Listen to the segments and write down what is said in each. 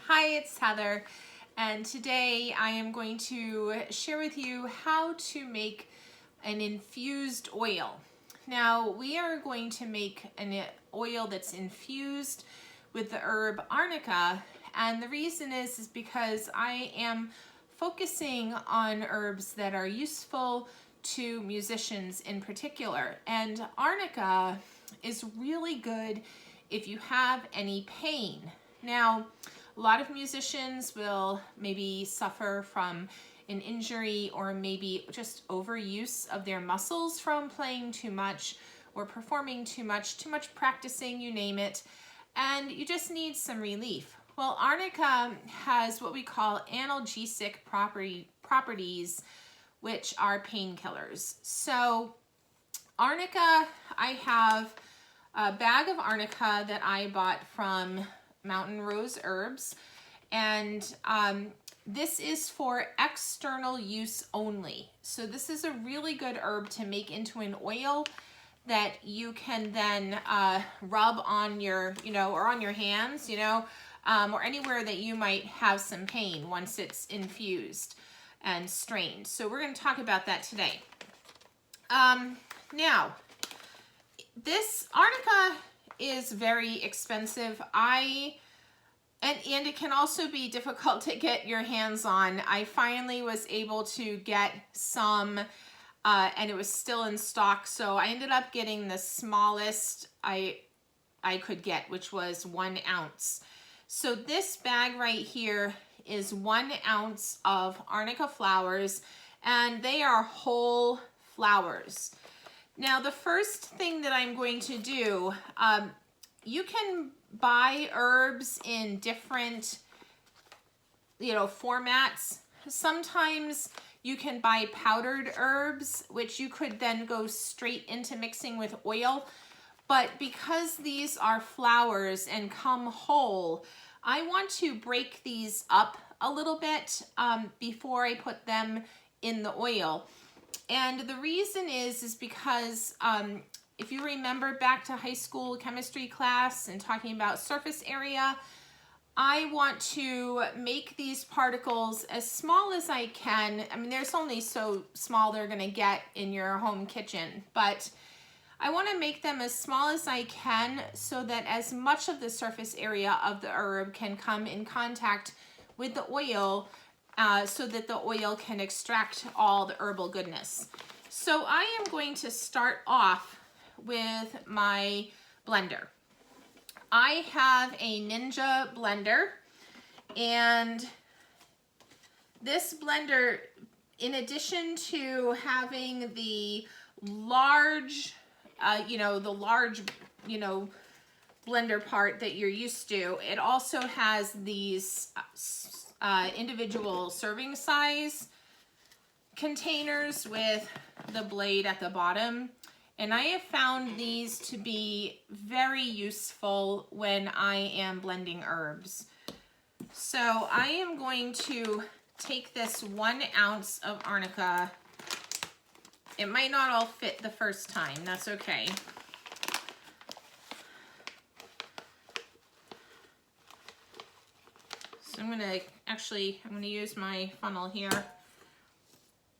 Hi, it's Heather, and today I am going to share with you how to make an infused oil. Now, we are going to make an oil that's infused with the herb Arnica, and the reason is because I am focusing on herbs that are useful to musicians in particular. And Arnica is really good if you have any pain. Now, a lot of musicians will maybe suffer from an injury or maybe just overuse of their muscles from playing too much or performing too much practicing, you name it, and you just need some relief. Well, Arnica has what we call analgesic properties, which are painkillers. So Arnica, I have a bag of Arnica that I bought from Mountain Rose Herbs, and this is for external use only. So this is a really good herb to make into an oil that you can then rub on your, or on your hands, or anywhere that you might have some pain once it's infused and strained. So we're going to talk about that today. Now, this Arnica is very expensive. And it can also be difficult to get your hands on. I finally was able to get some, and it was still in stock. So I ended up getting the smallest I could get, which was 1 ounce. So this bag right here is 1 ounce of Arnica flowers, and they are whole flowers. Now, the first thing that I'm going to do, you can buy herbs in different, formats. Sometimes you can buy powdered herbs, which you could then go straight into mixing with oil. But because these are flowers and come whole, I want to break these up a little bit before I put them in the oil. And the reason is because if you remember back to high school chemistry class and talking about surface area, I want to make these particles as small as I can. I mean, there's only so small they're going to get in your home kitchen, but I want to make them as small as I can so that as much of the surface area of the herb can come in contact with the oil so that the oil can extract all the herbal goodness. So I am going to start off with my blender. I have a Ninja blender, and this blender, in addition to having the large, blender part that you're used to, it also has these individual serving size containers with the blade at the bottom. And I have found these to be very useful when I am blending herbs. So I am going to take this 1 ounce of Arnica. It might not all fit the first time, that's okay. So I'm gonna use my funnel here.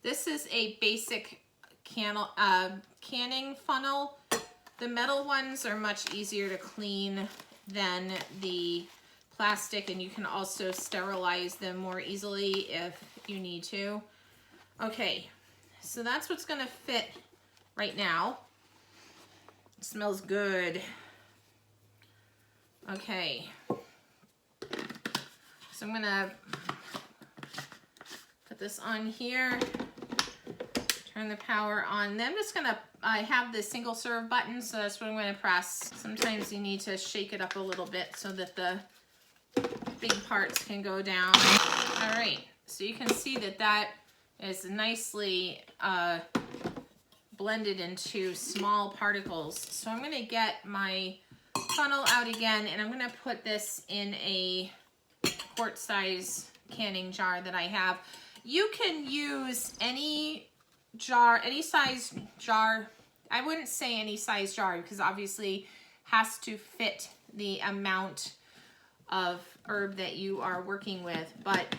This is a basic canning funnel. The metal ones are much easier to clean than the plastic, and you can also sterilize them more easily if you need to. Okay, so that's what's gonna fit right now. It smells good. Okay, so I'm gonna put this on here. Turn the power on. Then I'm just gonna, I have the single serve button, so that's what I'm gonna press. Sometimes you need to shake it up a little bit so that the big parts can go down. All right, so you can see that that is nicely blended into small particles. So I'm gonna get my funnel out again, and I'm gonna put this in a quart size canning jar that I have. You can use any jar, any size jar. I wouldn't say any size jar because obviously has to fit the amount of herb that you are working with, but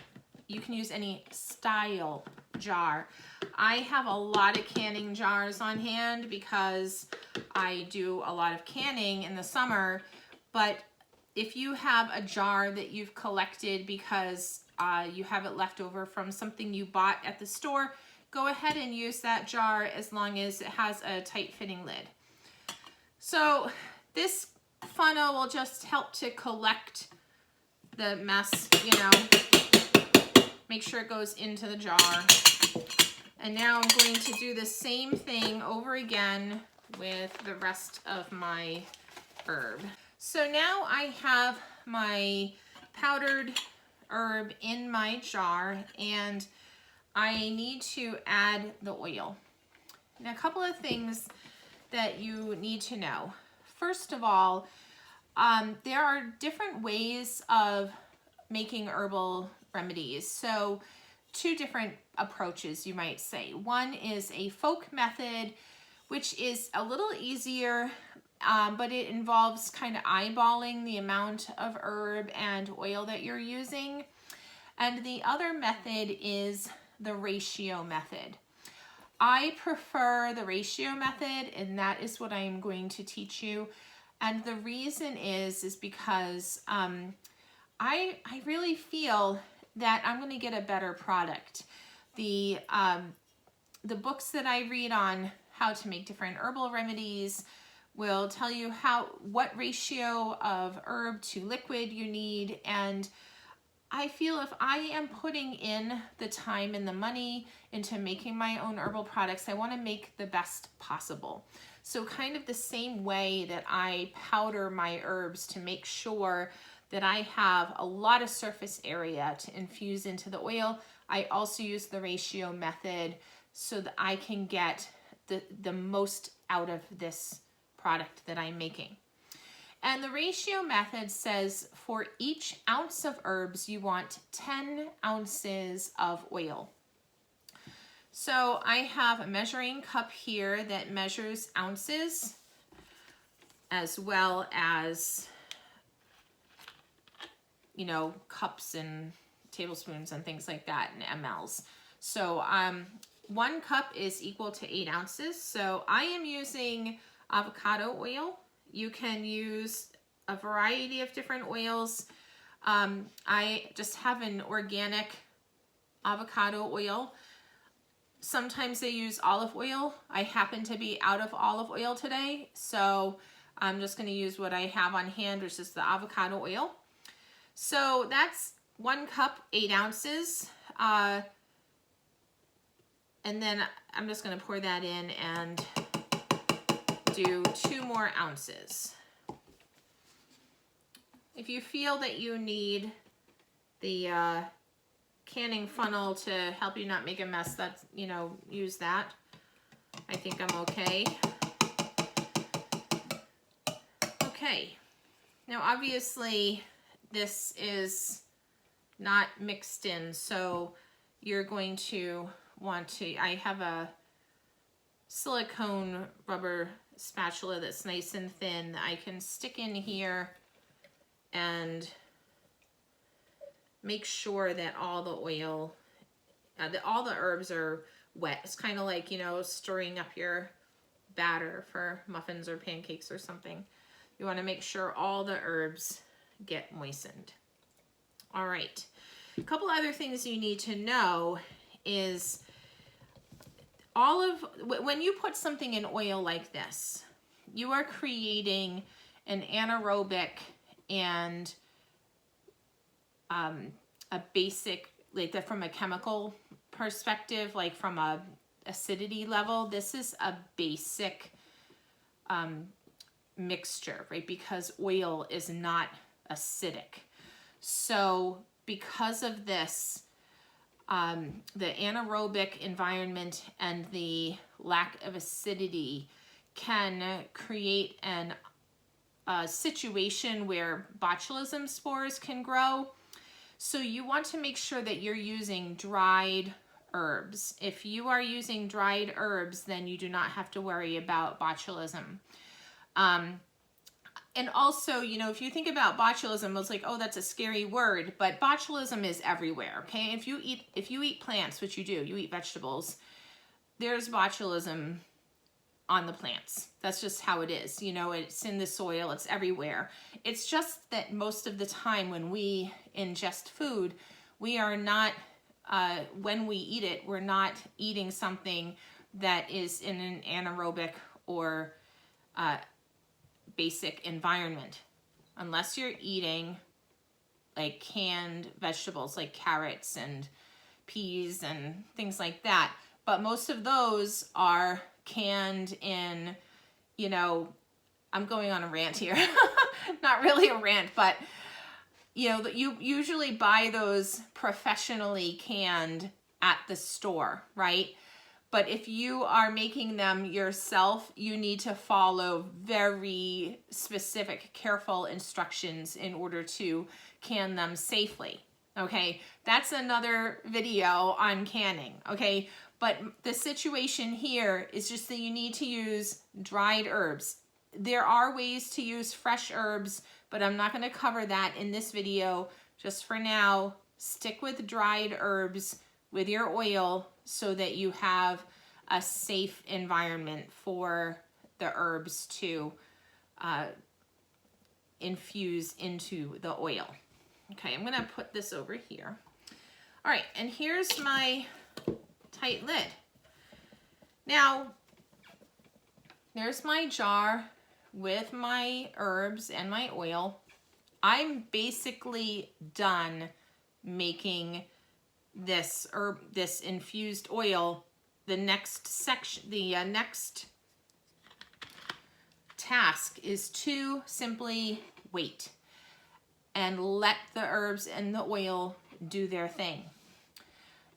you can use any style jar. I have a lot of canning jars on hand because I do a lot of canning in the summer, but if you have a jar that you've collected because you have it left over from something you bought at the store, go ahead and use that jar as long as it has a tight fitting lid. So this funnel will just help to collect the mess, you know, make sure it goes into the jar. And now I'm going to do the same thing over again with the rest of my herb. So now I have my powdered herb in my jar and I need to add the oil. Now, a couple of things that you need to know. First of all, there are different ways of making herbal remedies. So two different approaches, you might say. One is a folk method, which is a little easier, but it involves kind of eyeballing the amount of herb and oil that you're using. And the other method is the ratio method. I prefer the ratio method, and that is what I am going to teach you. And the reason is because I really feel that I'm going to get a better product. The books that I read on how to make different herbal remedies will tell you what ratio of herb to liquid you need, and I feel if I am putting in the time and the money into making my own herbal products, I want to make the best possible. So kind of the same way that I powder my herbs to make sure that I have a lot of surface area to infuse into the oil, I also use the ratio method so that I can get the most out of this product that I'm making. And the ratio method says for each ounce of herbs, you want 10 ounces of oil. So I have a measuring cup here that measures ounces as well as, you know, cups and tablespoons and things like that and mLs. So 1 cup is equal to 8 ounces. So I am using avocado oil. You can use a variety of different oils. I just have an organic avocado oil. Sometimes they use olive oil. I happen to be out of olive oil today, so I'm just going to use what I have on hand, which is the avocado oil. So that's 1 cup, 8 ounces. And then I'm just going to pour that in and do 2 more ounces. If you feel that you need the canning funnel to help you not make a mess, that's, you know, use that. I think I'm okay. Okay. Now obviously this is not mixed in, so you're going to want to, I have a silicone rubber spatula that's nice and thin that I can stick in here and make sure that all the oil, all the herbs are wet. It's kind of like, you know, stirring up your batter for muffins or pancakes or something. You want to make sure all the herbs get moistened. All right. A couple other things you need to know is when you put something in oil like this, you are creating an anaerobic and a basic, like from a chemical perspective, like from a acidity level, this is a basic mixture, right? Because oil is not acidic. So because of this, the anaerobic environment and the lack of acidity can create a situation where botulism spores can grow. So you want to make sure that you're using dried herbs. If you are using dried herbs, then you do not have to worry about botulism. And And also, you know, if you think about botulism, it's like, oh, that's a scary word, but botulism is everywhere, okay? If you eat plants, which you do, you eat vegetables, there's botulism on the plants. That's just how it is. You know, it's in the soil, it's everywhere. It's just that most of the time when we ingest food, we are not, when we eat it, we're not eating something that is in an anaerobic or basic environment. Unless you're eating like canned vegetables like carrots and peas and things like that. But most of those are canned in, you know, I'm going on a rant here. Not really a rant, but you know, you usually buy those professionally canned at the store, right? But if you are making them yourself, you need to follow very specific, careful instructions in order to can them safely, okay? That's another video on canning, okay? But the situation here is just that you need to use dried herbs. There are ways to use fresh herbs, but I'm not going to cover that in this video. Just for now, stick with dried herbs with your oil so that you have a safe environment for the herbs to infuse into the oil. Okay, I'm gonna put this over here. All right, and here's my tight lid. Now, there's my jar with my herbs and my oil. I'm basically done making this infused oil. The next section, the next task is to simply wait and let the herbs and the oil do their thing.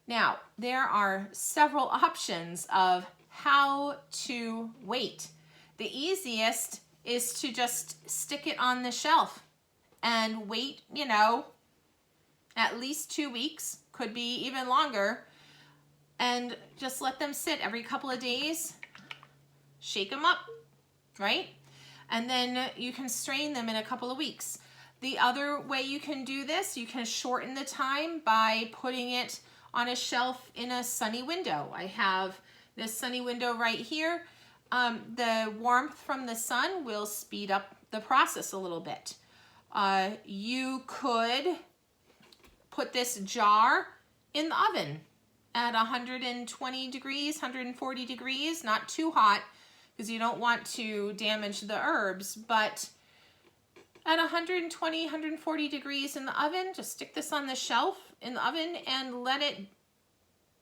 Now, there are several options of how to wait. The easiest is to just stick it on the shelf and wait, you know, at least 2 weeks, could be even longer, and just let them sit every couple of days, shake them up, right? And then you can strain them in a couple of weeks. The other way you can do this, you can shorten the time by putting it on a shelf in a sunny window. I have this sunny window right here. The warmth from the sun will speed up the process a little bit. You could put this jar in the oven at 120 degrees, 140 degrees, not too hot because you don't want to damage the herbs, but at 120, 140 degrees in the oven, just stick this on the shelf in the oven and let it,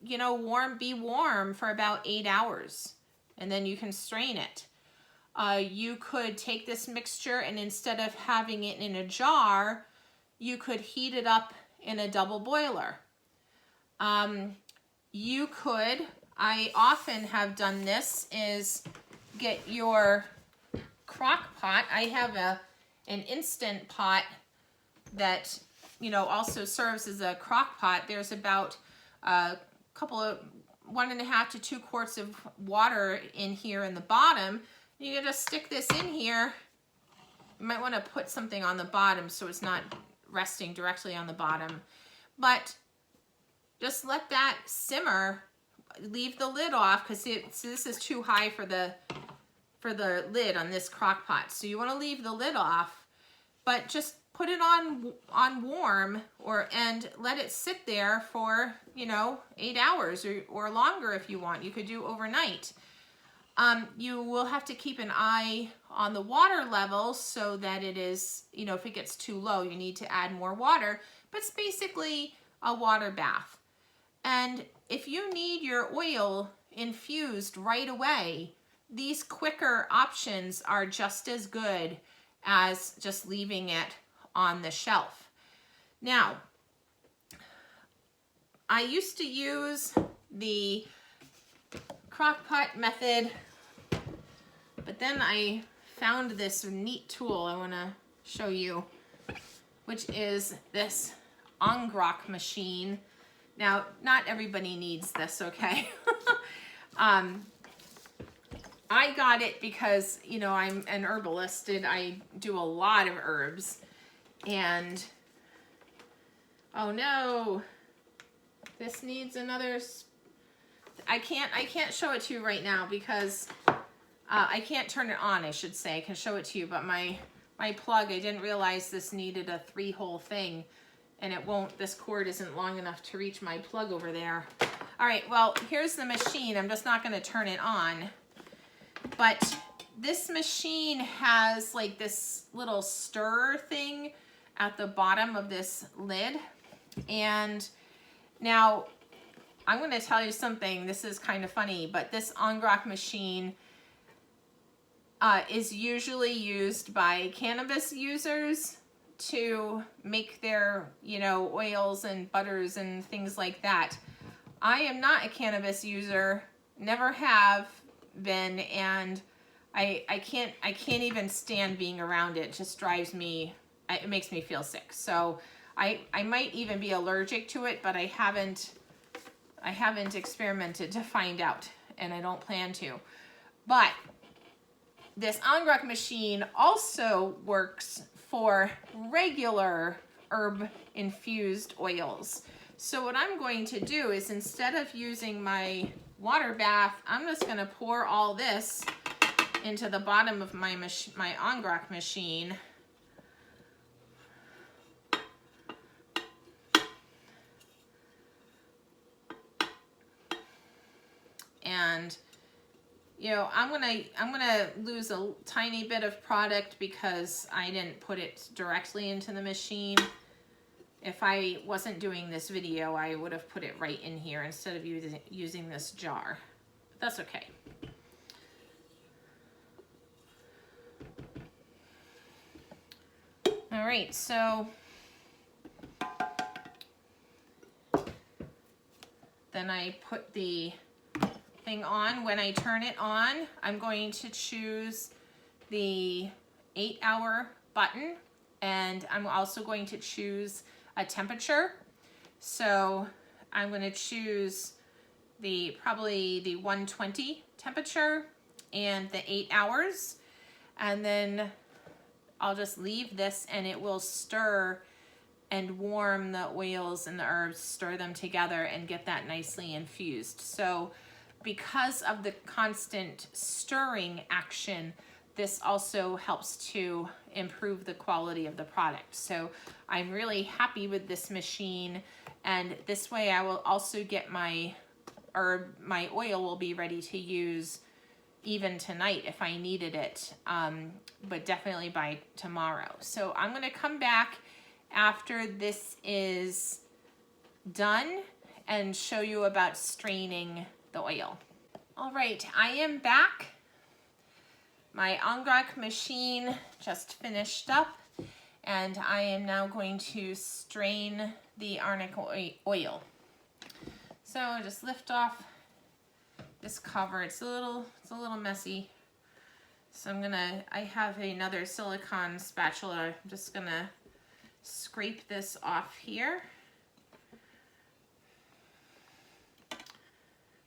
you know, be warm for about 8 hours. And then you can strain it. You could take this mixture and instead of having it in a jar, you could heat it up in a double boiler. You could, I often have done this, is get your crock pot. I have an instant pot that, you know, also serves as a crock pot. There's about a couple of 1.5 to 2 quarts of water in here in the bottom. You can just stick this in here. You might want to put something on the bottom so it's not resting directly on the bottom. But just let that simmer. Leave the lid off because this is too high for the lid on this crock pot. So you want to leave the lid off, but just put it on warm and let it sit there for, you know, 8 hours or longer if you want. You could do overnight. You will have to keep an eye on the water level so that it is, you know, if it gets too low, you need to add more water. But it's basically a water bath. And if you need your oil infused right away, these quicker options are just as good as just leaving it on the shelf. Now, I used to use the crock pot method, but then I found this neat tool I want to show you, which is this Angrock machine. Now, not everybody needs this, okay? I got it because, you know, I'm an herbalist and I do a lot of herbs. And, oh no, this needs another, I can't show it to you right now because I can't turn it on, I should say. I can show it to you, but my plug, I didn't realize this needed a 3-hole thing, and it won't, this cord isn't long enough to reach my plug over there. All right, well, here's the machine. I'm just not gonna turn it on. But this machine has like this little stir thing at the bottom of this lid. And now I'm going to tell you something. This is kind of funny, but this Arnica machine is usually used by cannabis users to make their, you know, oils and butters and things like that. I am not a cannabis user, never have been, and I can't even stand being around it. It just drives me, it makes me feel sick. So I might even be allergic to it, but I haven't experimented to find out, and I don't plan to. But this Arnica machine also works for regular herb infused oils. So what I'm going to do is, instead of using my water bath, I'm just going to pour all this into the bottom of my Arnica machine. And you know, I'm gonna lose a tiny bit of product because I didn't put it directly into the machine. If I wasn't doing this video, I would have put it right in here instead of using this jar. But that's okay. All right, so then I put the thing on. When I turn it on, I'm going to choose the 8-hour button, and I'm also going to choose a temperature. So I'm going to choose probably the 120 temperature and the 8 hours, and then I'll just leave this and it will stir and warm the oils and the herbs, stir them together and get that nicely infused. So because of the constant stirring action, this also helps to improve the quality of the product. So I'm really happy with this machine, and this way I will also get my oil will be ready to use even tonight if I needed it, but definitely by tomorrow. So I'm gonna come back after this is done and show you about straining the oil. All right, I am back. My Arnica machine just finished up, and I am now going to strain the Arnica oil. So just lift off this cover. It's a little messy. So I have another silicone spatula. I'm just gonna scrape this off here.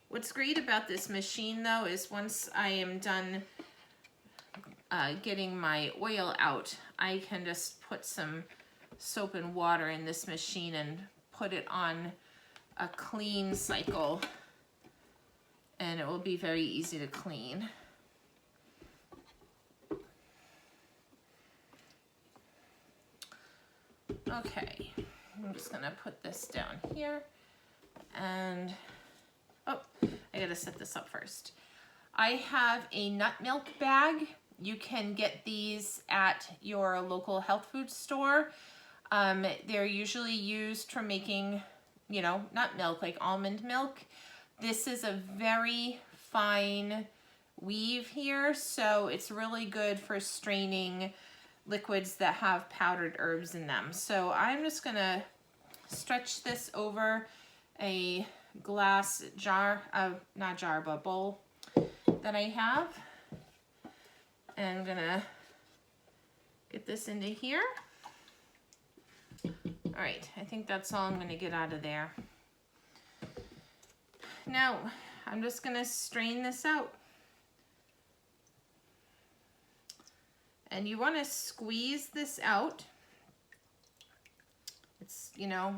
What's great about this machine though is once I am done getting my oil out, I can just put some soap and water in this machine and put it on a clean cycle, and it will be very easy to clean. Okay, I'm just gonna put this down here, and oh, I gotta set this up first. I have a nut milk bag. You can get these at your local health food store. They're usually used for making, you know, nut milk, like almond milk. This is a very fine weave here, so it's really good for straining liquids that have powdered herbs in them. So I'm just gonna stretch this over a glass jar, not jar, but bowl that I have. And I'm gonna get this into here. All right, I think that's all I'm gonna get out of there. Now, I'm just gonna strain this out. And you want to squeeze this out. It's, you know,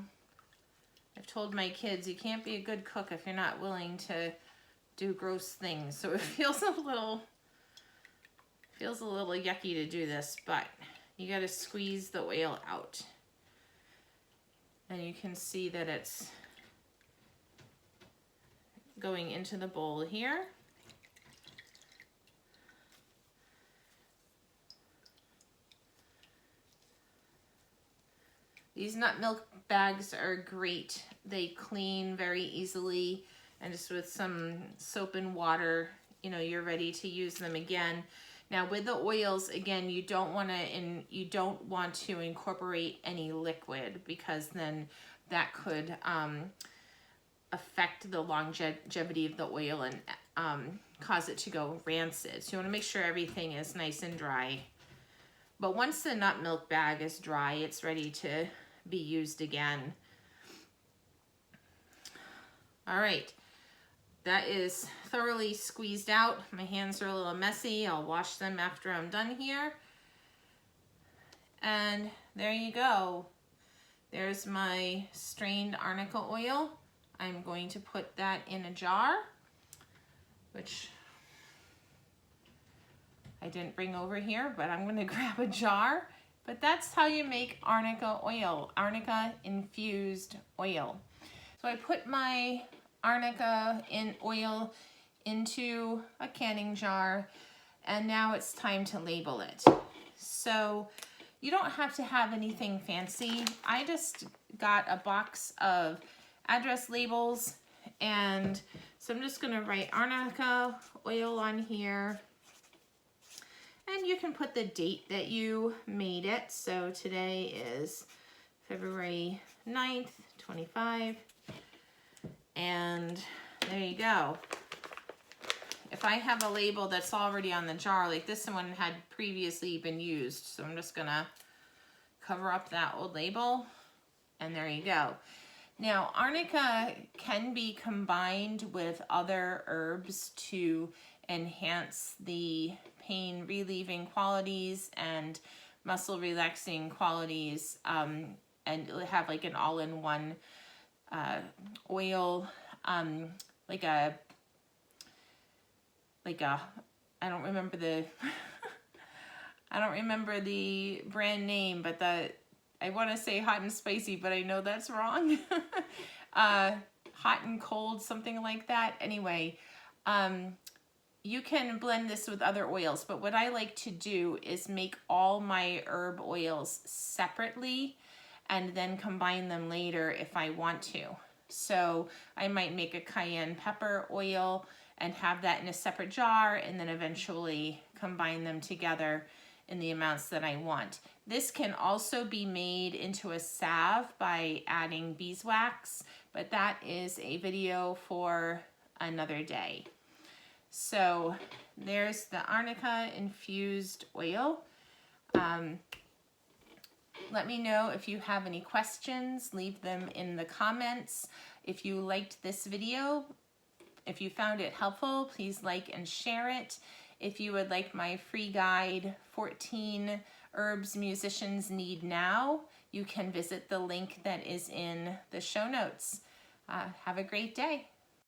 I've told my kids you can't be a good cook if you're not willing to do gross things. So it feels a little yucky to do this, but you got to squeeze the oil out. And you can see that it's going into the bowl here. These nut milk bags are great. They clean very easily, and just with some soap and water, you know, you're ready to use them again. Now with the oils, again, you don't want to incorporate any liquid, because then that could affect the longevity of the oil and cause it to go rancid. So you want to make sure everything is nice and dry. But once the nut milk bag is dry, it's ready to be used again. All right, that is thoroughly squeezed out. My hands are a little messy. I'll wash them after I'm done here. And there you go. There's my strained arnica oil. I'm going to put that in a jar, which I didn't bring over here, but I'm going to grab a jar. But that's how you make arnica oil, Arnica Infused oil. So I put my arnica oil into a canning jar, and now it's time to label it. So you don't have to have anything fancy. I just got a box of address labels, and so I'm just gonna write Arnica oil on here. And you can put the date that you made it. So today is February 9th, 25. And there you go. If I have a label that's already on the jar, like this one had previously been used, so I'm just gonna cover up that old label, and there you go. Now, arnica can be combined with other herbs to enhance the pain relieving qualities and muscle relaxing qualities, and have like an all-in-one oil, like a I don't remember the I don't remember the brand name, but I want to say hot and spicy, but I know that's wrong. Hot and cold, something like that. Anyway, you can blend this with other oils, but what I like to do is make all my herb oils separately and then combine them later if I want to. So I might make a cayenne pepper oil and have that in a separate jar, and then eventually combine them together in the amounts that I want. This can also be made into a salve by adding beeswax, but that is a video for another day. So there's the Arnica Infused oil. Let me know if you have any questions. Leave them in the comments. If you liked this video, if you found it helpful, please like and share it. If you would like my free guide, 14 Herbs Musicians Need Now, you can visit the link that is in the show notes. Have a great day.